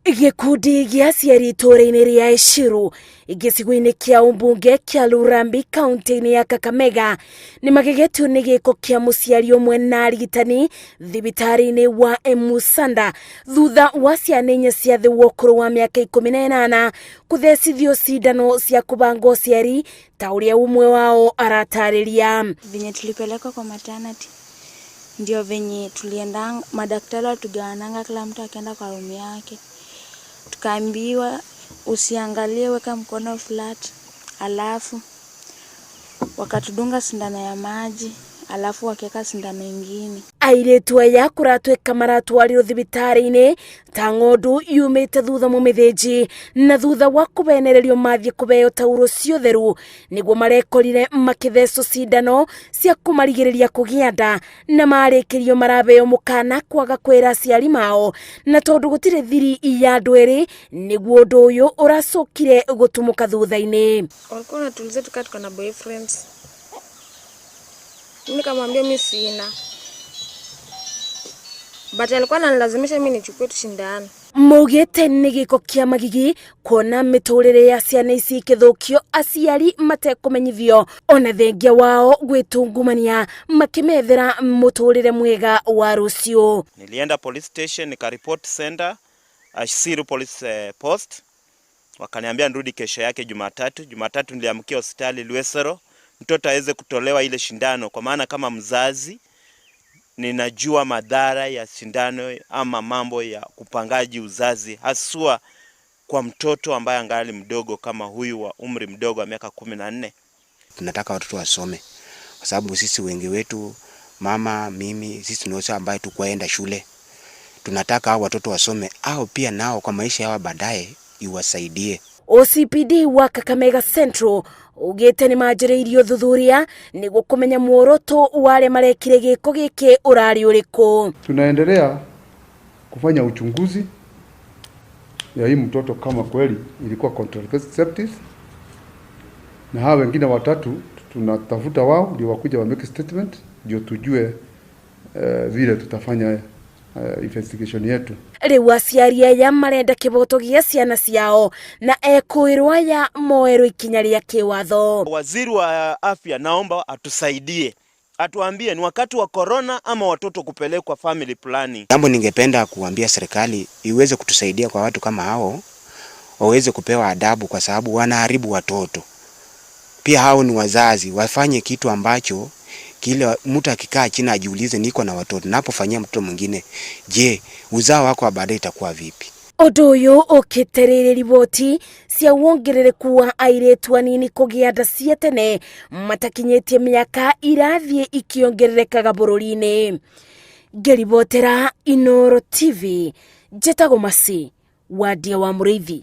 Gikundi gĩa aciari itũũra-inĩ rĩa Ishiru gĩcigo-inĩ kĩa ũmbunge kĩa Lurambi kaunti-inĩ ya Kakamega nĩ magegetio nĩ gĩko kĩa mũciari ũmwe na arigitani thibitarĩ-inĩ wa Emusanda thutha wa ciana inya cia thĩ wa ũkũrũ wa mĩaka 18 kũthecithio cindano cia kũbanga ũciari ta ũrĩa ũmwe wao aratarĩria. Venye tulipelekwa kwa maternity ndio venye tulienda, madaktari watugawananga kila mtu akaenda kwa room yake. Tukaambiwa usiangalie, weka mkono flat, alafu wakatudunga sindano ya maji, alafu wakeka sindano ingine. Airetu aya kuratweka maratwarirwo thibitarĩ-inĩ ta ng'ondu yumĩte thutha mũmĩthĩnji na thutha wa kũbenererio mathiĩ kũbeo tauro cia ũtheru nĩguo marekorire makĩthecwo cindano cia kũmarigĩrĩria kũgĩa nda na marĩkĩrio marabeo mũkana kwaga kwĩra aciari mao na tondũ gũtirĩ thiri ya andũ erĩ nĩguo ũndũ ũyũ ũracokire gũtumũka thutha-inĩ. Walikuwa wanatuuliza tuko na boyfriends. Mimi nikamwambia mimi sina. But alikuwa ananilazimisha mimi nichukue tushindane. Maugĩte nĩ gĩko kĩa magigi kuona mĩtũrĩre ya ciana ici ikĩthũkio aciari matekũmenyithio ona thengia wao gwĩtungumania makĩmethera mũtũrĩre mwega wa rũciũ. Nilienda police station nikaripot center Ishiru police post, wakaniambia nirudi kesho yake Jumatatu niliamkia hospitali Lwesero mtoto aweze kutolewa ile shindano, kwa maana kama mzazi ninajua madhara ya shindano ama mambo ya kupangaji uzazi haswa kwa mtoto ambaye angali mdogo kama huyu wa umri mdogo wa miaka 14. Tunataka watoto wasome kwa sababu sisi wengi wetu, mama, mimi, sisi ni watu ambao tukwaenda shule. Tunataka hao watoto wasome au pia nao kwa maisha yao baadaye iwasaidie. OCPD wa Kakamega Central ugĩte nĩ manjĩrĩirio thuthuria nĩguo kũmenya muoroto wale marekire gĩko gĩkĩ ũrari ũrĩkũ. Tunaendelea kufanya uchunguzi ya hii mtoto kama kweli ilikuwa contraceptive, na hao wengine watatu tunatafuta wao ndio wakuja wa make statement ndio tujue vile tutafanya investigation yetu. Rĩu aciari aya marenda kĩboto gĩa ciana ciao na ekwĩrwo aya moerwo ikinya rĩa kĩwatho. Waziri wa afya naomba atusaidie, atuambie ni wakati wa corona ama watoto kupelekwa family planning. Jambo ningependa kuambia serikali iweze kutusaidia kwa watu kama hao, waweze kupewa adabu kwa sababu wanaharibu watoto. Pia hao ni wazazi, wafanye kitu ambacho kile mtu akikaa chini ajiulize, niko na watoto, napofanyia mtoto mwingine, je, uzao wako baadaye itakuwa vipi? Ũndũ ũyũ ũkĩterere riboti cia wongerereku wa airĩtu anini kũgĩa nda cia tene matakinyĩtie mĩaka irathiĩ ikĩongererekaga bũrũri-inĩ. Ngĩribotera Inooro TV, njĩtagwo Masi Wandia wa Mũrĩithi.